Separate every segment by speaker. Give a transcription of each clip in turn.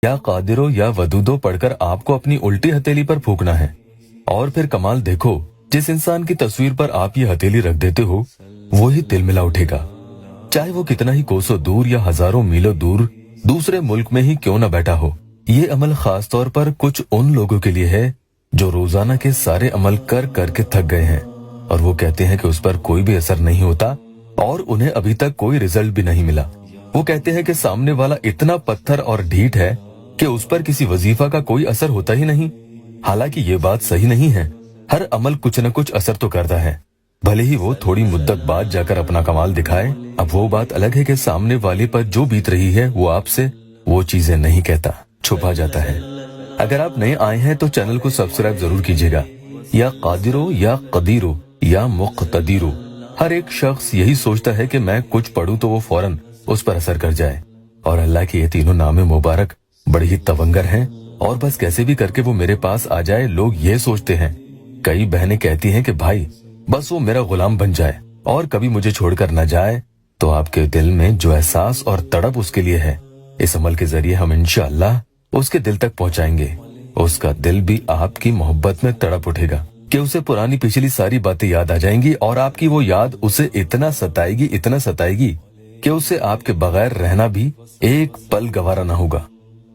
Speaker 1: या कादिरो या वदूदो पढ़कर आपको अपनी उल्टी हथेली पर फूकना है। और फिर कमाल देखो, जिस इंसान की तस्वीर पर आप ये हथेली रख देते हो वो ही तिलमिला उठेगा, चाहे वो कितना ही कोसों दूर या हजारों मीलों दूर दूसरे मुल्क में ही क्यों न बैठा हो। ये अमल खास तौर पर कुछ उन लोगों के लिए है जो रोजाना के सारे अमल कर करके थक गए हैं और वो कहते हैं कि उस पर कोई भी असर नहीं होता और उन्हें अभी तक कोई रिजल्ट भी नहीं मिला। वो कहते हैं कि सामने वाला इतना पत्थर और ढीठ है कि उस पर किसी वजीफा का कोई असर होता ही नहीं। हालांकि ये बात सही नहीं है। हर अमल कुछ न कुछ असर तो करता है, भले ही वो थोड़ी मुद्दत बाद जाकर अपना कमाल दिखाए। अब वो बात अलग है कि सामने वाले पर जो बीत रही है वो आपसे वो चीजें नहीं कहता, छुपा जाता है। अगर आप नए आए हैं तो चैनल को सब्सक्राइब जरूर कीजिएगा। या कादिरो या कदीरो या मुक्तदीरो, हर एक शख्स यही सोचता है कि मैं कुछ पढ़ूं तो वो फौरन उस पर असर कर जाए। और अल्लाह के ये तीनों नामे मुबारक बड़े ही तवंगर हैं और बस कैसे भी करके वो मेरे पास आ जाए, लोग ये सोचते हैं। कई बहनें कहती हैं कि भाई बस वो मेरा गुलाम बन जाए और कभी मुझे छोड़कर न जाए। तो आपके दिल में जो एहसास और तड़प उसके लिए है, इस अमल के जरिए हम इंशाअल्लाह उसके दिल तक पहुंचाएंगे। उसका दिल भी आपकी मोहब्बत में तड़प उठेगा कि उसे पुरानी पिछली सारी बातें याद आ जाएंगी और आपकी वो याद उसे इतना सताएगी कि उसे आपके बगैर रहना भी एक पल गवारा ना होगा।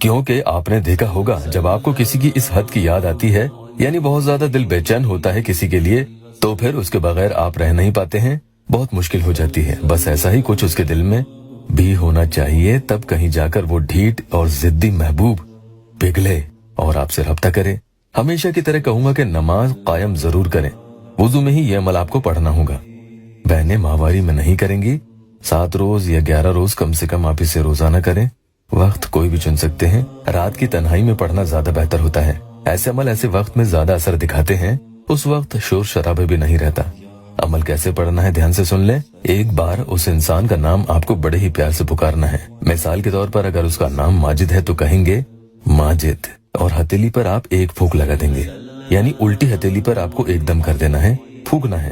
Speaker 1: क्योंकि आपने देखा होगा जब आपको किसी की इस हद की याद आती है, यानी बहुत ज्यादा दिल बेचैन होता है किसी के लिए, तो फिर उसके बगैर आप रह नहीं पाते हैं, बहुत मुश्किल हो जाती है। बस ऐसा ही कुछ उसके दिल में भी होना चाहिए, तब कहीं जाकर वो ढीठ और जिद्दी महबूब पिघले और आपसे रब्ता करे। हमेशा की तरह कहूंगा कि नमाज कायम जरूर करें। वुजू में ही ये अमल आपको पढ़ना होगा। बहनें माहवारी में नहीं करेंगी, 7 रोज या 11 रोज कम से कम आप इसे रोजाना करें। वक्त कोई भी चुन सकते हैं, रात की तन्हाई में पढ़ना ज्यादा बेहतर होता है। ऐसे अमल ऐसे वक्त में ज्यादा असर दिखाते हैं, उस वक्त शोर शराबे भी नहीं रहता। अमल कैसे पढ़ना है ध्यान से सुन ले। एक बार उस इंसान का नाम आपको बड़े ही प्यार से पुकारना है। मिसाल के तौर पर अगर उसका नाम माजिद है तो कहेंगे माजिद, और हथेली पर आप एक फूंक लगा देंगे, यानी उल्टी हथेली पर आपको एकदम कर देना है, फूंकना है।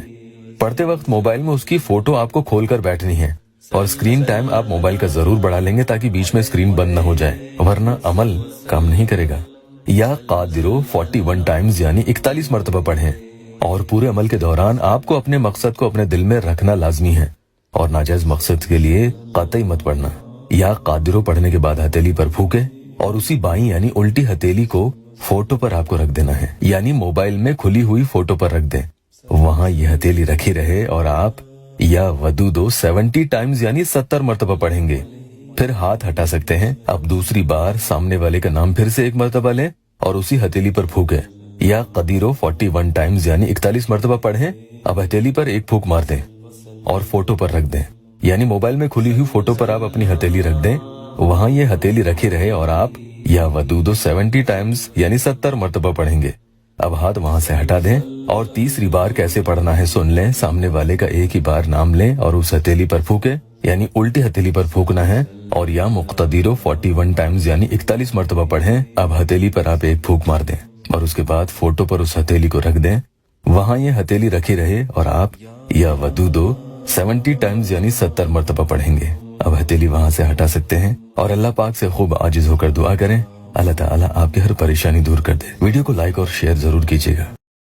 Speaker 1: पढ़ते वक्त मोबाइल में उसकी फोटो आपको खोलकर बैठनी है और स्क्रीन टाइम आप मोबाइल का जरूर बढ़ा लेंगे ताकि बीच में स्क्रीन बंद न हो जाए, वरना अमल काम नहीं करेगा। या कादिरो 41 टाइम्स यानी 41 मरतबा पढ़ें और पूरे अमल के दौरान आपको अपने मकसद को अपने दिल में रखना लाजमी है और नाजायज मकसद के लिए कतई मत पढ़ना। या कादिरो पढ़ने के बाद हथेली पर फूके और उसी बाईं यानी उल्टी हथेली को फोटो पर आपको रख देना है, यानी मोबाइल में खुली हुई फोटो पर रख दें, वहाँ ये हथेली रखी रहे और आप या वदूदो 70 टाइम्स यानी 70 मरतबा पढ़ेंगे। फिर हाथ हटा सकते हैं। अब दूसरी बार सामने वाले का नाम फिर से एक मरतबा लें और उसी हथेली पर फूके। या कदीरो 41 टाइम्स यानी 41 मरतबा पढ़ें। अब हथेली पर एक फूक मार दें और फोटो पर रख दें, यानी मोबाइल में खुली हुई फोटो पर आप अपनी हथेली रख दें, वहाँ ये हथेली रखी रहे और आप या वदूदो 70 टाइम्स यानी 70 मरतबा पढ़ेंगे। अब हाथ वहाँ से हटा दें और तीसरी बार कैसे पढ़ना है सुन लें। सामने वाले का एक ही बार नाम लें और उस हथेली पर फूके, यानी उल्टी हथेली पर फूकना है और या मुक्तदीरो 41 टाइम्स यानी 41 मरतबा पढ़ें। अब हथेली पर आप एक फूक मार दें और उसके बाद फोटो पर उस हथेली को रख दें, वहाँ ये हथेली रखी रहे और आप या वदूदो 70 टाइम्स यानी 70 मरतबा पढ़ेंगे। अब हथेली वहाँ से हटा सकते हैं और अल्लाह पाक से खूब आजिज होकर दुआ करें, अल्लाह ताला आपकी हर परेशानी दूर कर दे। वीडियो को लाइक और शेयर जरूर कीजिएगा।